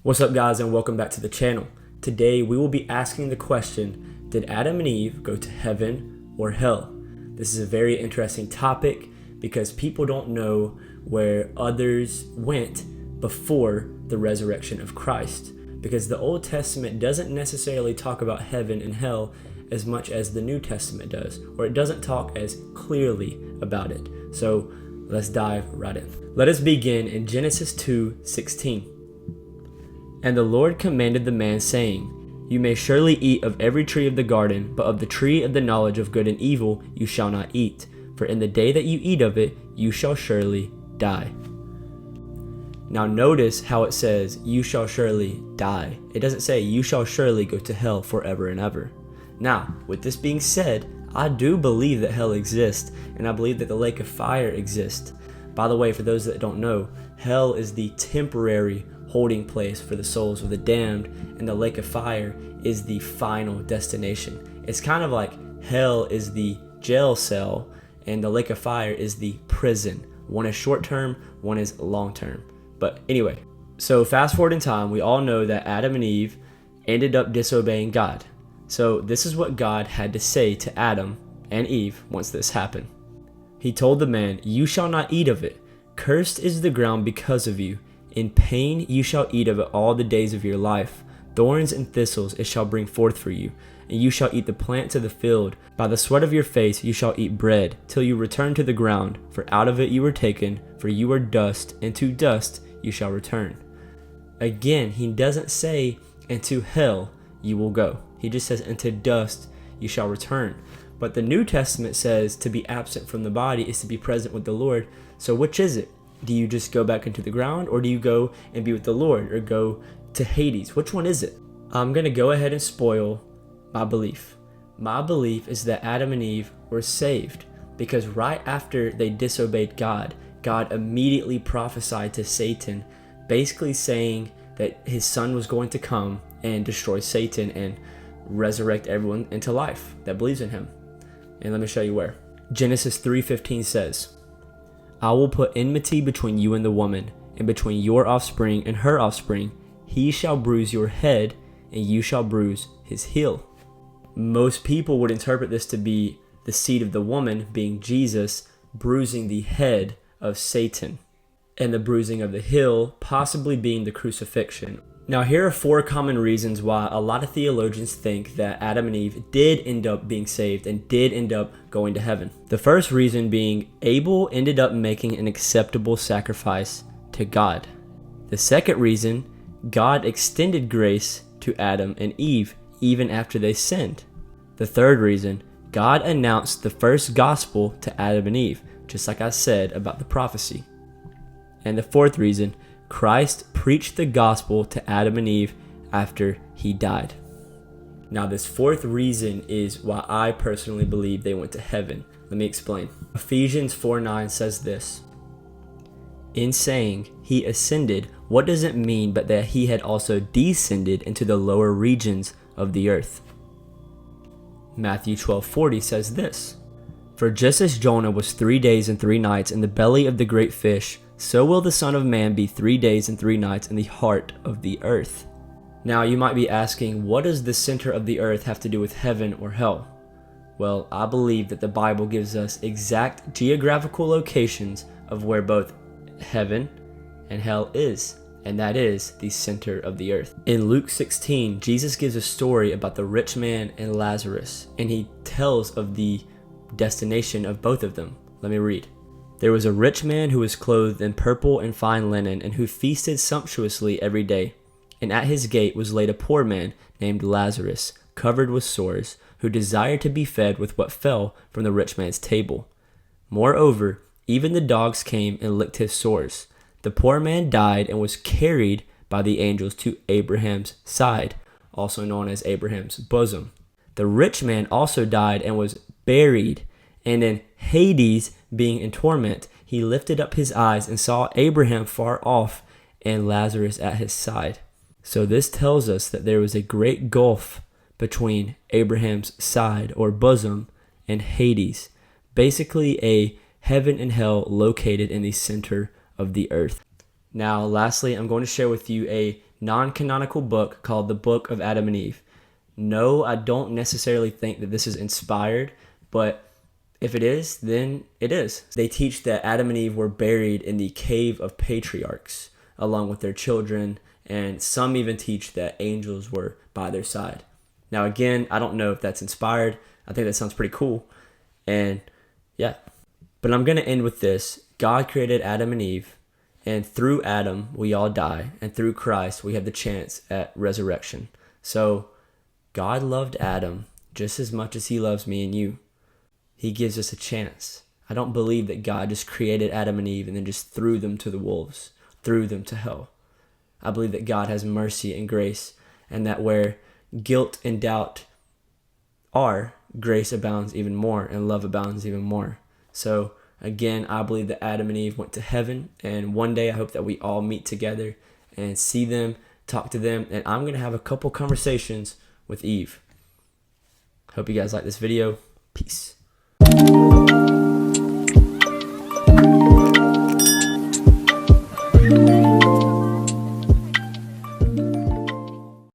What's up, guys, and welcome back to the channel. Today we will be asking the question, did Adam and Eve go to heaven or hell? This is a very interesting topic because people don't know where others went before the resurrection of Christ, because the Old Testament doesn't necessarily talk about heaven and hell as much as the New Testament does, or it doesn't talk as clearly about it. So let's dive right in. Let us begin in Genesis 2:16. And the Lord commanded the man, saying, You may surely eat of every tree of the garden, but of the tree of the knowledge of good and evil you shall not eat. For in the day that you eat of it, you shall surely die. Now notice how it says, you shall surely die. It doesn't say, you shall surely go to hell forever and ever. Now, with this being said, I do believe that hell exists, and I believe that the lake of fire exists. By the way, for those that don't know, hell is the temporary holding place for the souls of the damned, and the lake of fire is the final destination. It's kind of like hell is the jail cell, and the lake of fire is the prison. One is short term, one is long term. But anyway, so fast forward in time, we all know that Adam and Eve ended up disobeying God. So this is what God had to say to Adam and Eve once this happened. He told the man, You shall not eat of it. Cursed is the ground because of you. In pain you shall eat of it all the days of your life. Thorns and thistles it shall bring forth for you. And you shall eat the plants of the field. By the sweat of your face you shall eat bread, till you return to the ground. For out of it you were taken, for you are dust, and to dust you shall return. Again, he doesn't say, into hell you will go. He just says, into dust you shall return. But the New Testament says to be absent from the body is to be present with the Lord. So which is it? Do you just go back into the ground, or do you go and be with the Lord, or go to Hades? Which one is it? I'm going to go ahead and spoil my belief. My belief is that Adam and Eve were saved because right after they disobeyed God, God immediately prophesied to Satan, basically saying that his son was going to come and destroy Satan and resurrect everyone into life that believes in him. And let me show you where. Genesis 3:15 says, I will put enmity between you and the woman, and between your offspring and her offspring. He shall bruise your head, and you shall bruise his heel. Most people would interpret this to be the seed of the woman, being Jesus, bruising the head of Satan, and the bruising of the heel possibly being the crucifixion. Now, here are 4 common reasons why a lot of theologians think that Adam and Eve did end up being saved and did end up going to heaven. The first reason being Abel ended up making an acceptable sacrifice to God. The second reason, God extended grace to Adam and Eve even after they sinned. The third reason, God announced the first gospel to Adam and Eve, just like I said about the prophecy. And the fourth reason, Christ preached the gospel to Adam and Eve after he died. Now, this fourth reason is why I personally believe they went to heaven. Let me explain. Ephesians 4:9 says this, In saying he ascended, what does it mean but that he had also descended into the lower regions of the earth? Matthew 12:40 says this, For just as Jonah was 3 days and 3 nights in the belly of the great fish, so will the Son of Man be 3 days and 3 nights in the heart of the earth. Now you might be asking, what does the center of the earth have to do with heaven or hell? Well, I believe that the Bible gives us exact geographical locations of where both heaven and hell is, and that is the center of the earth. In Luke 16, Jesus gives a story about the rich man and Lazarus, and he tells of the destination of both of them. Let me read. There was a rich man who was clothed in purple and fine linen, and who feasted sumptuously every day. And at his gate was laid a poor man named Lazarus, covered with sores, who desired to be fed with what fell from the rich man's table. Moreover, even the dogs came and licked his sores. The poor man died and was carried by the angels to Abraham's side, also known as Abraham's bosom. The rich man also died and was buried, and in Hades, being in torment, he lifted up his eyes and saw Abraham far off and Lazarus at his side. So this tells us that there was a great gulf between Abraham's side or bosom and Hades, basically a heaven and hell located in the center of the earth. Now, lastly, I'm going to share with you a non-canonical book called the Book of Adam and Eve. No, I don't necessarily think that this is inspired, but if it is, then it is. They teach that Adam and Eve were buried in the cave of patriarchs along with their children, and some even teach that angels were by their side. Now again, I don't know if that's inspired. I think that sounds pretty cool. And yeah, but I'm going to end with this. God created Adam and Eve, and through Adam, we all die. And through Christ, we have the chance at resurrection. So God loved Adam just as much as he loves me and you. He gives us a chance. I don't believe that God just created Adam and Eve and then just threw them to the wolves, threw them to hell. I believe that God has mercy and grace, and that where guilt and doubt are, grace abounds even more and love abounds even more. So again, I believe that Adam and Eve went to heaven, and one day I hope that we all meet together and see them, talk to them, and I'm going to have a couple conversations with Eve. Hope you guys like this video. Peace.